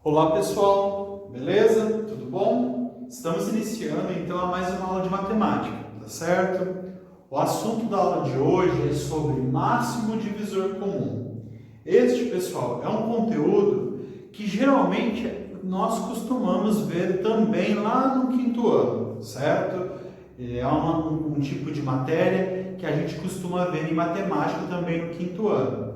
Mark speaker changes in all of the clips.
Speaker 1: Olá pessoal, beleza? Tudo bom? Estamos iniciando então a mais uma aula de matemática, tá certo? O assunto da aula de hoje é sobre máximo divisor comum. Este, pessoal, é um conteúdo que geralmente nós costumamos ver também lá no quinto ano, certo? É um tipo de matéria que a gente costuma ver em matemática também no quinto ano.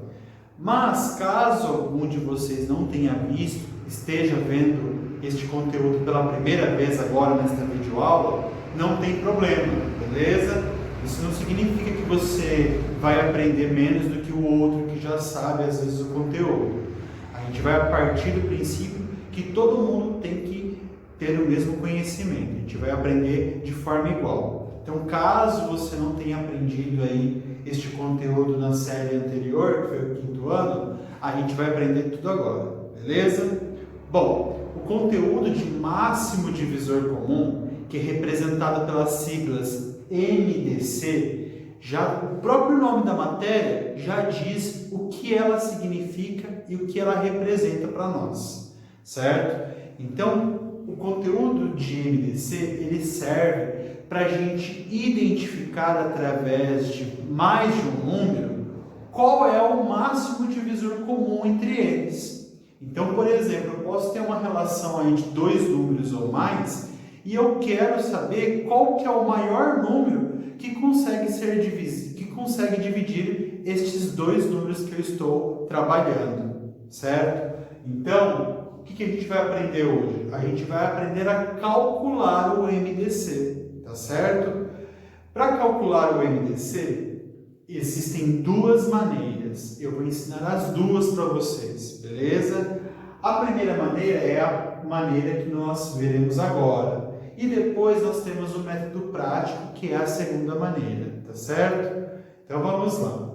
Speaker 1: Mas, caso algum de vocês não tenha visto, esteja vendo este conteúdo pela primeira vez agora nesta videoaula, não tem problema, beleza? Isso não significa que você vai aprender menos do que o outro que já sabe, às vezes, o conteúdo. A gente vai partir do princípio que todo mundo tem que ter o mesmo conhecimento. A gente vai aprender de forma igual. Então, caso você não tenha aprendido aí este conteúdo na série anterior, que foi o quinto ano, a gente vai aprender tudo agora, beleza? Bom, o conteúdo de máximo divisor comum, que é representado pelas siglas MDC, já o próprio nome da matéria já diz o que ela significa e o que ela representa para nós, certo? Então, o conteúdo de MDC, ele serve para a gente identificar através de mais de um número qual é o máximo divisor comum entre eles. Então, por exemplo, eu posso ter uma relação aí de dois números ou mais e eu quero saber qual que é o maior número que consegue ser dividir estes dois números que eu estou trabalhando, certo? Então, o que a gente vai aprender hoje? A gente vai aprender a calcular o MDC, tá certo? Para calcular o MDC, existem duas maneiras. Eu vou ensinar as duas para vocês, beleza? A primeira maneira é a maneira que nós veremos agora. E depois nós temos o método prático, que é a segunda maneira, tá certo? Então vamos lá.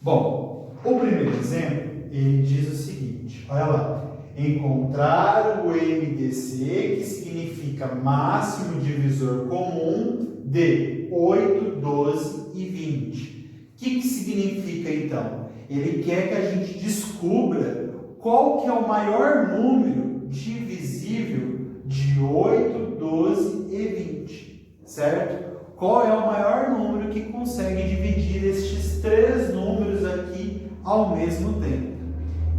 Speaker 1: Bom, o primeiro exemplo, ele diz o seguinte, olha lá. Encontrar o MDC, que significa máximo divisor comum de 8, 12 e 20. O que significa então? Ele quer que a gente descubra qual que é o maior número divisível de 8, 12 e 20, certo? Qual é o maior número que consegue dividir estes três números aqui ao mesmo tempo?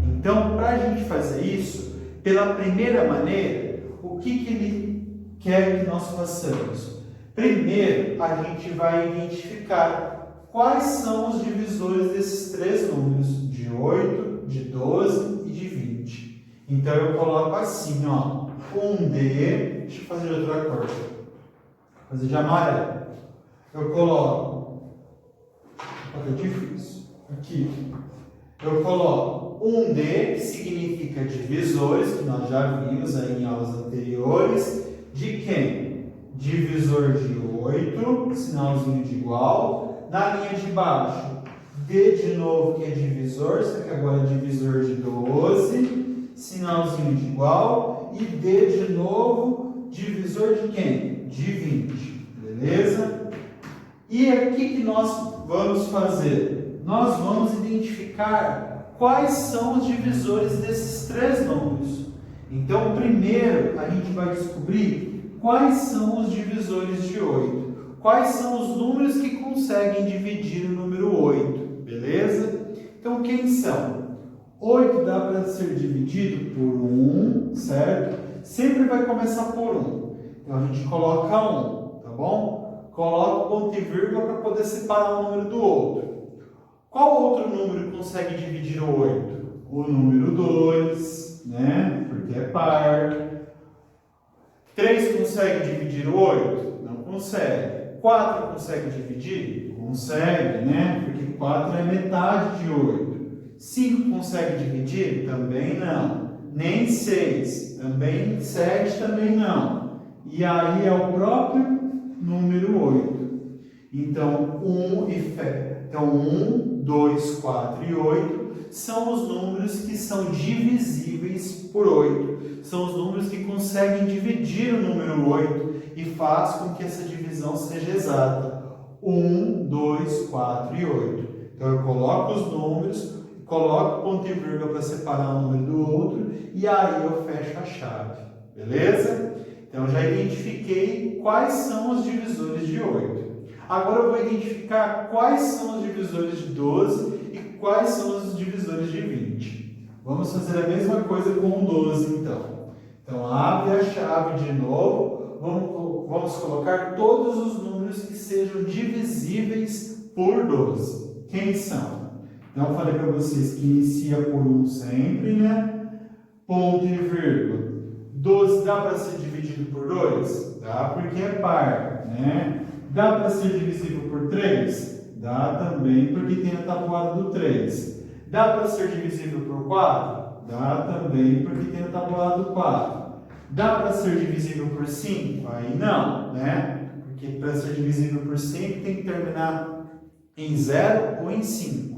Speaker 1: Então, para a gente fazer isso, pela primeira maneira, o que ele quer que nós façamos? Primeiro, a gente vai identificar quais são os divisores desses três números, de 8, de 12 e de 20. Então, eu coloco assim, ó, 1D, deixa eu fazer de outra cor, vou fazer de amarelo. Eu coloco, olha que difícil, aqui, eu coloco 1D, que significa divisores, que nós já vimos aí em aulas anteriores, de quem? Divisor de 8, sinalzinho de igual, na linha de baixo, D de novo, que é divisor, só que agora é divisor de 12, sinalzinho de igual, e D de novo, divisor de quem? De 20, beleza? E aqui que nós vamos fazer? Nós vamos identificar quais são os divisores desses três números. Então, primeiro, a gente vai descobrir quais são os divisores de 8. Quais são os números que conseguem dividir o número 8, beleza? Então, quem são? 8 dá para ser dividido por 1, certo? Sempre vai começar por 1. Então, a gente coloca 1, tá bom? Coloca o ponto e vírgula para poder separar um número do outro. Qual outro número consegue dividir o 8? O número 2, né? Porque é par. 3 consegue dividir o 8? Não consegue. 4 consegue dividir? Consegue, né? Porque 4 é metade de 8. 5 consegue dividir? Também não. Nem 6. Também 7 também não. E aí é o próprio número 8. Então, 2, 4 e 8 são os números que são divisíveis por 8. São os números que conseguem dividir o número 8 e faz com que essa divisão seja exata. 1, 2, 4 e 8. Então, eu coloco os números, coloco o ponto e vírgula para separar um número do outro e aí eu fecho a chave, beleza? Então já identifiquei quais são os divisores de 8. Agora eu vou identificar quais são os divisores de 12 e quais são os divisores de 20. Vamos fazer a mesma coisa com o 12 então. Então abre a chave de novo, vamos colocar todos os números que sejam divisíveis por 12. Quem são? Então eu falei para vocês que inicia por 1 sempre, né? Ponto e vírgula. 12 dá para ser dividido por 2? Dá porque é par, né? Dá para ser divisível por 3? Dá também porque tem a tabuada do 3. Dá para ser divisível por 4? Dá também porque tem a tabuada do 4. Dá para ser divisível por 5? Aí não, né? Porque para ser divisível por 5 tem que terminar em 0 ou em 5.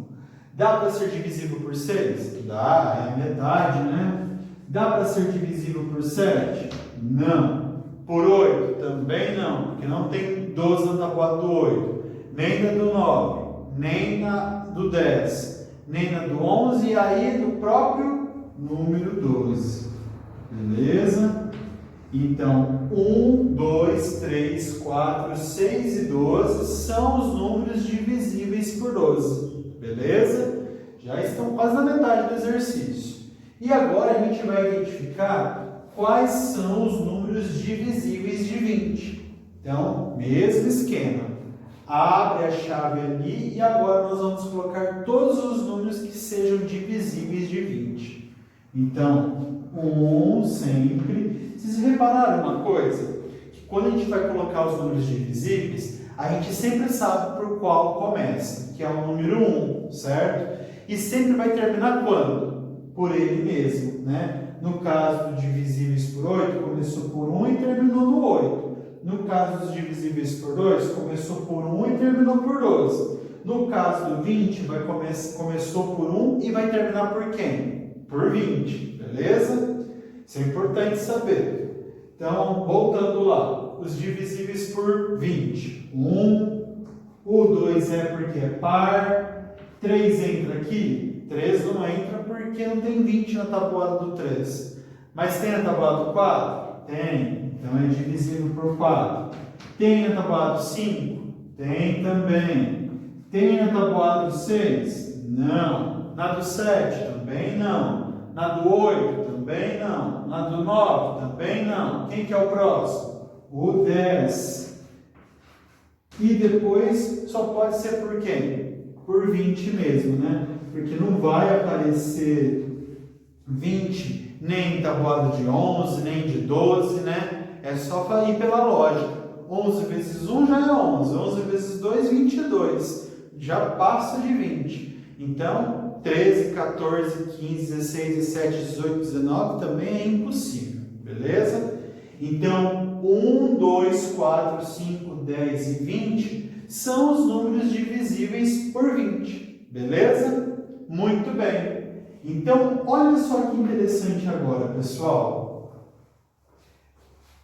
Speaker 1: Dá para ser divisível por 6? Dá, é a metade, né? Dá para ser divisível por 7? Não. Por 8? Também não, porque não tem 12 na tabuada do 8, nem na do 9, nem na do 10, nem na do 11 e aí do próprio número 12. Beleza? Então, 1, 2, 3, 4, 6 e 12 são os números divisíveis por 12. Beleza? Já estão quase na metade do exercício. E agora a gente vai identificar quais são os números divisíveis de 20. Então, mesmo esquema. Abre a chave ali e agora nós vamos colocar todos os números que sejam divisíveis de 20. Então, 1 sempre. Vocês repararam uma coisa? Que quando a gente vai colocar os números divisíveis, a gente sempre sabe por qual começa, que é o número 1, certo? E sempre vai terminar quando? Por ele mesmo, né? No caso dos divisíveis por 8, começou por 1 e terminou no 8. No caso dos divisíveis por 2, começou por 1 e terminou por 12. No caso do 20, começou por 1 e vai terminar por quem? Por 20, beleza? Isso é importante saber. Então, voltando lá, os divisíveis por 20. 1, o 2 é porque é par, 3 entra aqui, 3 não entra porque não tem 20 na tabuada do 3. Mas tem a tabuada do 4? Tem. Então é divisível por 4. Tem a tabuada do 5? Tem também. Tem a tabuada do 6? Não. Na do 7? Também não. Na do 8? Também não. Na do 9? Também não. Quem que é o próximo? O 10. E depois só pode ser por quem? Por 20 mesmo, né? Porque não vai aparecer 20 nem em tabuada de 11, nem de 12, né? É só ir pela lógica. 11 vezes 1 já é 11. 11 vezes 2, 22. Já passa de 20. Então, 13, 14, 15, 16, 17, 18, 19 também é impossível. Beleza? Então, 1, 2, 4, 5, 10 e 20 são os números divisíveis por 20. Beleza? Muito bem. Então, olha só que interessante agora, pessoal.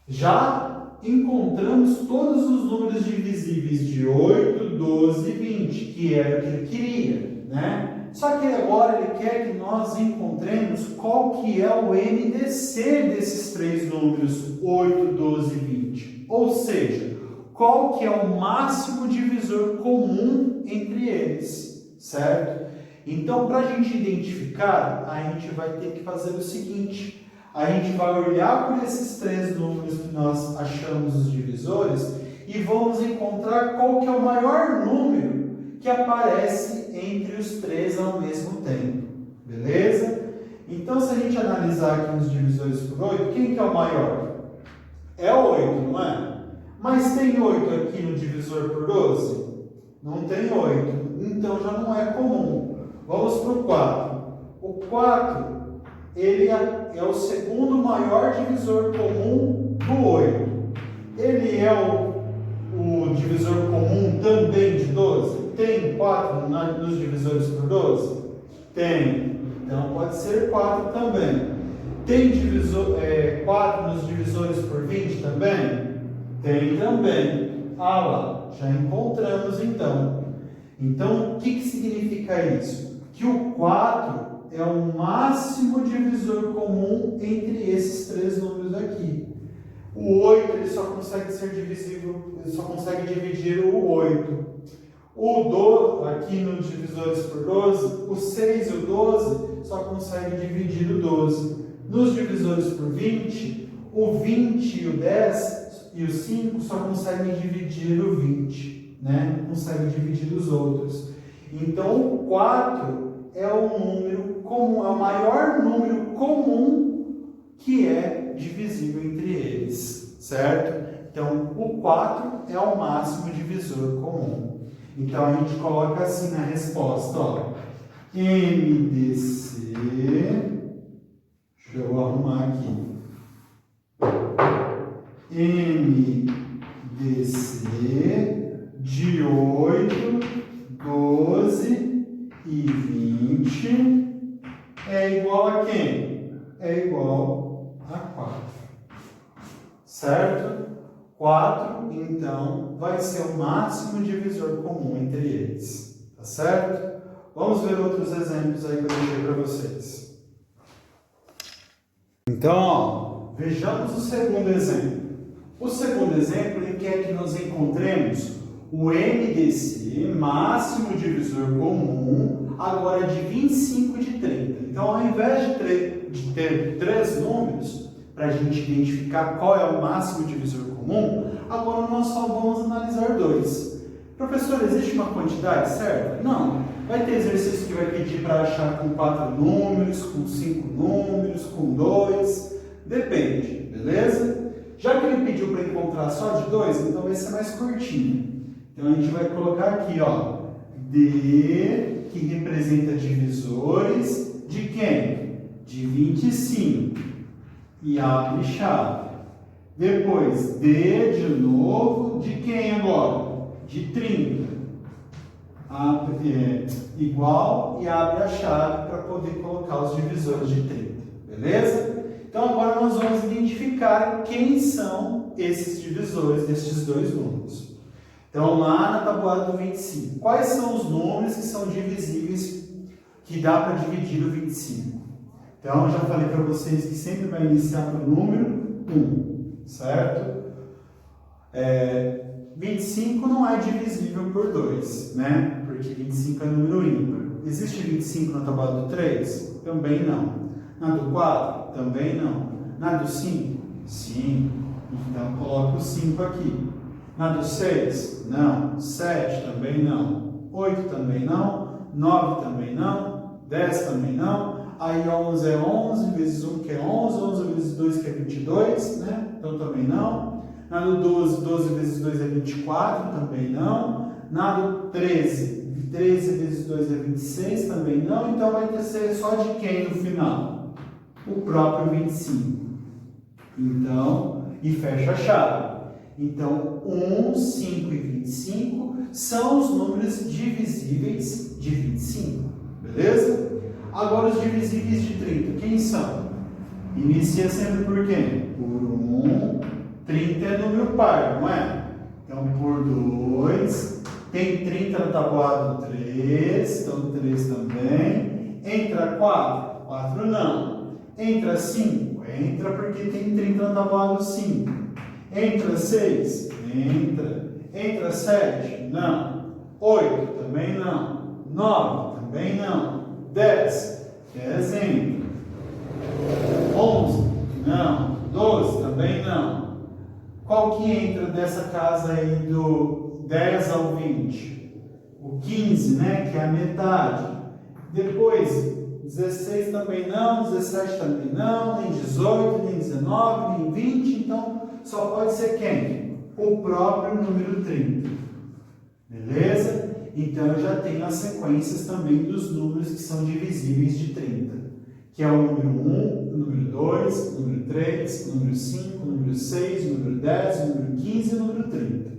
Speaker 1: Já encontramos todos os números divisíveis de 8, 12 e 20, que era o que ele queria, né? Só que agora ele quer que nós encontremos qual que é o NDC desses três números, 8, 12 e 20. Ou seja, qual que é o máximo divisor comum entre eles, certo? Então, para a gente identificar, a gente vai ter que fazer o seguinte: a gente vai olhar por esses três números que nós achamos os divisores e vamos encontrar qual que é o maior número que aparece entre os três ao mesmo tempo. Beleza? Então, se a gente analisar aqui os divisores por 8, quem que é o maior? É o 8, não é? Mas tem 8 aqui no divisor por 12? Não tem 8. Então, já não é comum. Vamos para o 4. O 4, ele é o segundo maior divisor comum do 8. Ele é o divisor comum também de 12? Tem 4 nos divisores por 12? Tem. Então, pode ser 4 também. Tem 4 nos divisores por 20 também? Tem também. Ah lá, já encontramos então. Então, o que significa isso? que o 4 é o máximo divisor comum entre esses três números aqui. O 8 ele só consegue ser divisível, ele só consegue dividir o 8. O 12, aqui nos divisores por 12, o 6 e o 12 só conseguem dividir o 12. Nos divisores por 20, o 20 e o 10 e o 5 só conseguem dividir o 20, né? Não conseguem dividir os outros. Então, o 4 é o número comum, é o maior número comum que é divisível entre eles, certo? Então, o 4 é o máximo divisor comum. Então, a gente coloca assim na resposta, ó, MDC, deixa eu arrumar aqui, MDC de 8, 12 e 20 é igual a quem? É igual a 4, certo? 4, então, vai ser o máximo divisor comum entre eles, tá certo? Vamos ver outros exemplos aí que eu deixei para vocês. Então, ó, vejamos o segundo exemplo. O segundo exemplo, ele quer que nós encontremos o MDC, máximo divisor comum, agora de 25 e de 30. Então, ao invés de ter três números, para a gente identificar qual é o máximo divisor comum, agora nós só vamos analisar dois. Professor, existe uma quantidade certa? Não. Vai ter exercício que vai pedir para achar com 4 números, com 5 números, com 2. Depende, beleza? Já que ele pediu para encontrar só de 2, então vai ser mais curtinho. Então a gente vai colocar aqui, ó, D, que representa divisores de quem? De 25. E abre chave. Depois, D de novo, de quem agora? De 30. Igual e abre a chave para poder colocar os divisores de 30. Beleza? Então agora nós vamos identificar quem são esses divisores desses dois números. Então lá na tabuada do 25, quais são os números que são divisíveis, que dá para dividir o 25? Então eu já falei para vocês que sempre vai iniciar pelo número 1, certo? 25 não é divisível por 2, né? Porque 25 é número ímpar. Existe 25 na tabuada do 3? Também não. Na do 4? Também não. Na do 5? Sim. Então coloco o 5 aqui. Na do 6? Não. 7 também não. 8 também não. 9 também não. 10 também não. Aí 11 é 11 vezes 1 que é 11. 11 vezes 2 que é 22, né? Então também não. Na do 12, 12 vezes 2 é 24, também não. Na do 13, 13 vezes 2 é 26, também não. Então vai ser só de quem no final? O próprio 25. Então, e fecha a chave. Então, 1, 5 e 25 são os números divisíveis de 25. Beleza? Agora os divisíveis de 30, quem são? Inicia sempre por quem? Por 1. 30 é número par, não é? Então, por 2, tem 30 na tabuada do 3, então 3 também. Entra 4? 4 não. Entra 5? Entra porque tem 30 na tabuada do 5. Entra 6? Entra. Entra 7? Não. 8? Também não. 9? Também não. 10? 10 entra. 11? Não. 12? Também não. Qual que entra dessa casa aí do 10 ao 20? O 15, né? Que é a metade. Depois, 16 também não, 17 também não, nem 18, nem 19, nem 20. Então, só pode ser quem? O próprio número 30. Beleza? Então, eu já tenho as sequências também dos números que são divisíveis de 30. Que é o número 1, o número 2, o número 3, o número 5, o número 6, o número 10, o número 15 e o número 30.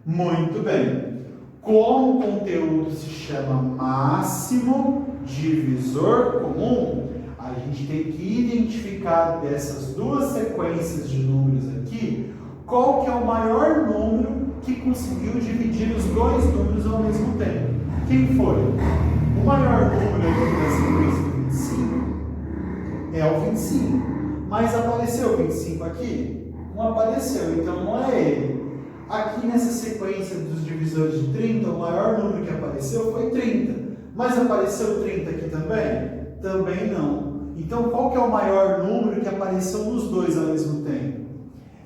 Speaker 1: Muito bem. Como o conteúdo se chama máximo divisor comum, a gente tem que identificar dessas duas sequências de números aqui, qual que é o maior número que conseguiu dividir os dois números ao mesmo tempo. Quem foi? O maior número aqui da sequência do 25 é o 25. Mas apareceu o 25 aqui? Não apareceu, então não é ele. Aqui nessa sequência dos divisores de 30, o maior número que apareceu foi 30. Mas apareceu 30 aqui também? Também não. Então qual que é o maior número que apareceu nos dois ao mesmo tempo?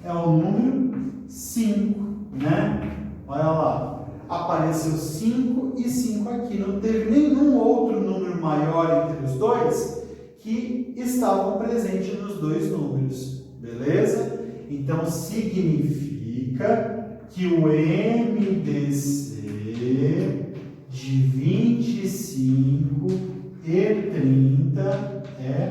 Speaker 1: É o número 5, né? Olha lá. Apareceu 5 e 5 aqui. Não teve nenhum outro número maior entre os dois que estavam presentes nos dois números. Beleza? Então significa que o MDC de 25 e 30 é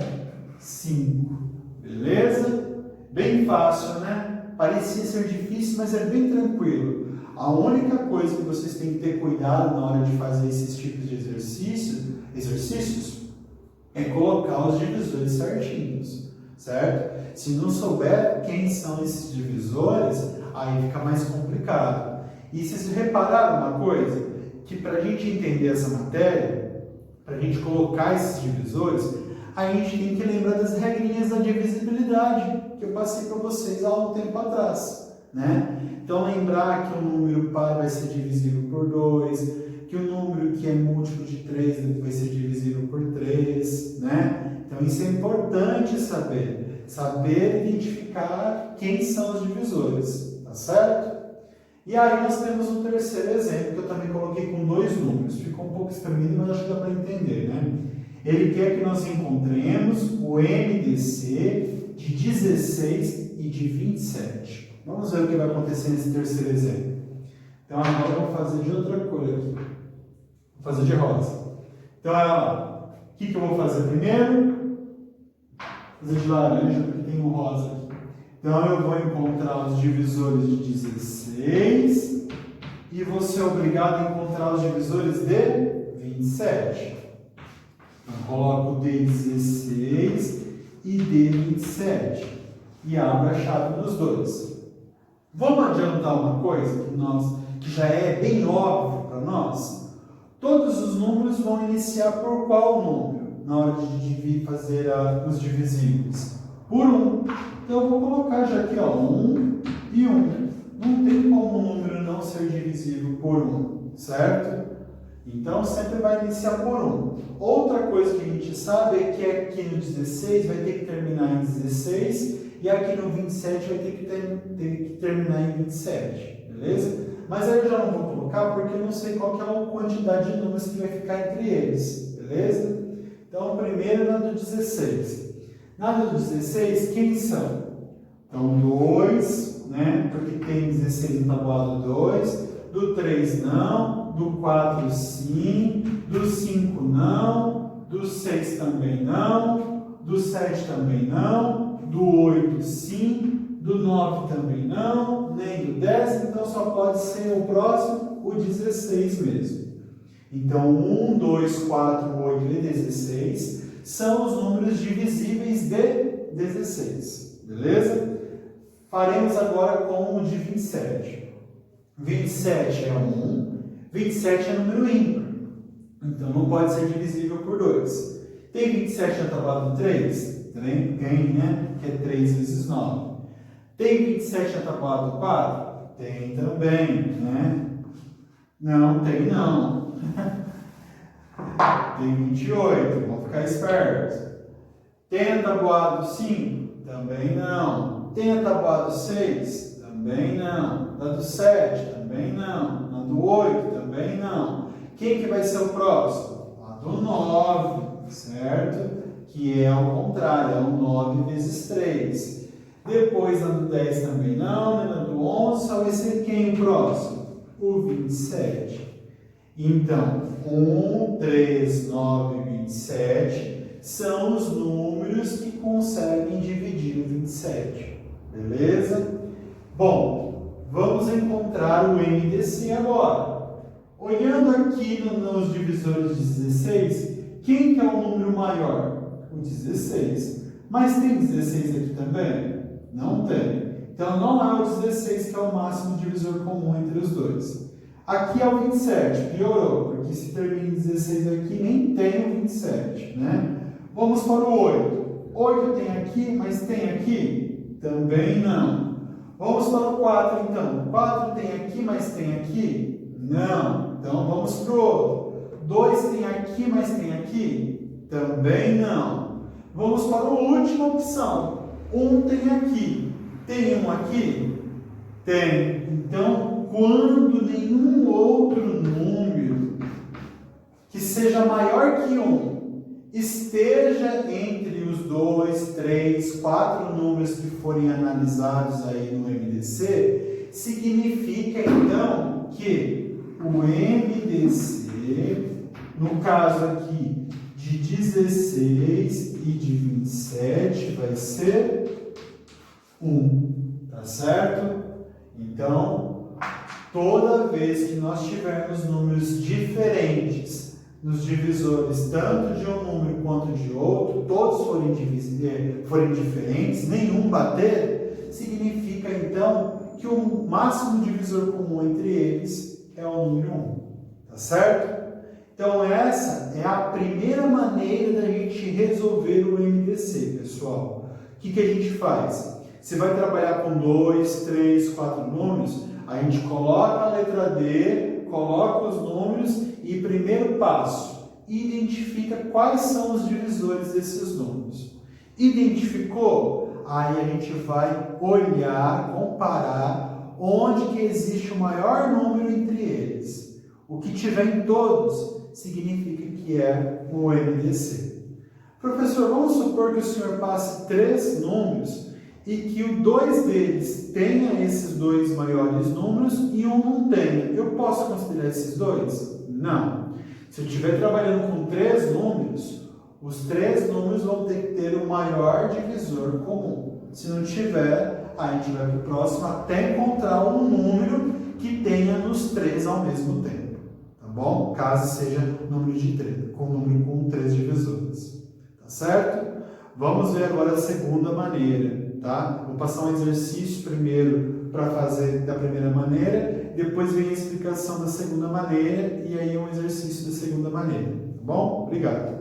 Speaker 1: 5. Beleza? Bem fácil, né? Parecia ser difícil, mas é bem tranquilo. A única coisa que vocês têm que ter cuidado na hora de fazer esses tipos de exercícios é colocar os divisores certinhos, certo? Se não souber quem são esses divisores, aí fica mais complicado. E vocês repararam uma coisa? Que para a gente entender essa matéria, para a gente colocar esses divisores, a gente tem que lembrar das regrinhas da divisibilidade que eu passei para vocês há um tempo atrás, né? Então lembrar que o número par vai ser divisível por 2, que o número que é múltiplo de 3 vai ser divisível por 3, né? Então isso é importante saber identificar quem são os divisores, tá certo? E aí nós temos um terceiro exemplo que eu também coloquei com dois números, ficou um pouco espremido, mas acho que dá para entender, né? Ele quer que nós encontremos o MDC de 16 e de 27. Vamos ver o que vai acontecer nesse terceiro exemplo. Então agora eu vou fazer de outra cor aqui. Vou fazer de rosa. Então olha lá. O que eu vou fazer primeiro? Vou fazer de laranja, porque tem um rosa aqui. Então eu vou encontrar os divisores de 16 e vou ser obrigado a encontrar os divisores de 27. Então coloco D16 e D27 e abro a chave dos dois. Vamos adiantar uma coisa que já é bem óbvio para nós? Todos os números vão iniciar por qual número na hora de fazer os divisíveis? Por 1. Então eu vou colocar já aqui 1 e 1. Não tem como um número não ser divisível por 1, certo? Então sempre vai iniciar por 1. Outra coisa que a gente sabe é que aqui no 16 vai ter que terminar em 16 e aqui no 27 vai ter que terminar em 27, beleza? Mas aí eu já não vou colocar porque eu não sei qual que é a quantidade de números que vai ficar entre eles, beleza? Então primeiro na do 16. Na do 16, quem são? Então 2, né? Porque tem 16 no tabuado 2, do 3 não, do 4 sim, do 5 não, do 6 também não, do 7 também não, do 8 sim, do 9 também não, nem do 10, então só pode ser o próximo, o 16 mesmo. Então 1, 2, 4, 8 e 16 são os números divisíveis de 16, beleza? Faremos agora com o de 27. 27 é 1, 27 é número ímpar, então não pode ser divisível por 2. Tem 27 na tabuada 3? Tem, né? Que é 3 vezes 9. Tem 27 na tabuada 4? Tem também, né? Não, tem não. Tem 28, vamos ficar espertos. Tem a tabuada 5? Também não. Tem a tabuada 6? Também não. Na do 7? Também não. Na do 8? Também não. Quem que vai ser o próximo? A do 9, certo? Que é o contrário, é o 9 vezes 3. Depois na do 10 também não, na do 11 só vai ser quem o próximo? O 27. Então, 1, 3, 9 e 27 são os números que conseguem dividir o 27. Beleza? Bom, vamos encontrar o MDC agora. Olhando aqui nos divisores de 16, quem que é o número maior? O 16. Mas tem 16 aqui também? Não tem. Então não é o 16 que é o máximo divisor comum entre os dois. Aqui é o 27, piorou, porque se termina em 16 aqui, nem tem o 27, né? Vamos para o 8. 8 tem aqui, mas tem aqui? Também não. Vamos para o 4, então. 4 tem aqui, mas tem aqui? Não. Então, vamos para o outro. 2 tem aqui, mas tem aqui? Também não. Vamos para a última opção. 1 tem aqui. Tem 1 aqui? Tem. Então, quando nenhum outro número que seja maior que 1 esteja entre os 2, 3, 4 números que forem analisados aí no MDC, significa então que o MDC, no caso aqui de 16 e de 27, vai ser 1, tá certo? Então, toda vez que nós tivermos números diferentes nos divisores, tanto de um número quanto de outro, todos forem diferentes, nenhum bater, significa então que o máximo divisor comum entre eles é o número 1, tá certo? Então essa é a primeira maneira da gente resolver o MDC, pessoal. O que a gente faz? Você vai trabalhar com 2, 3, 4 números, a gente coloca a letra D, coloca os números e primeiro passo, identifica quais são os divisores desses números. Identificou? Aí a gente vai olhar, comparar onde que existe o maior número entre eles. O que tiver em todos significa que é o MDC. Professor, vamos supor que o senhor passe 3 números e que o 2 deles tenha esses 2 maiores números e um não tenha. Eu posso considerar esses 2? Não. Se eu estiver trabalhando com 3 números, os 3 números vão ter que ter o maior divisor comum. Se não tiver, a gente vai para o próximo até encontrar um número que tenha nos 3 ao mesmo tempo. Tá bom? Caso seja número de 3, número com 3 divisores. Tá certo? Vamos ver agora a segunda maneira. Tá? Vou passar um exercício primeiro para fazer da primeira maneira, depois vem a explicação da segunda maneira e aí um exercício da segunda maneira. Tá bom? Obrigado.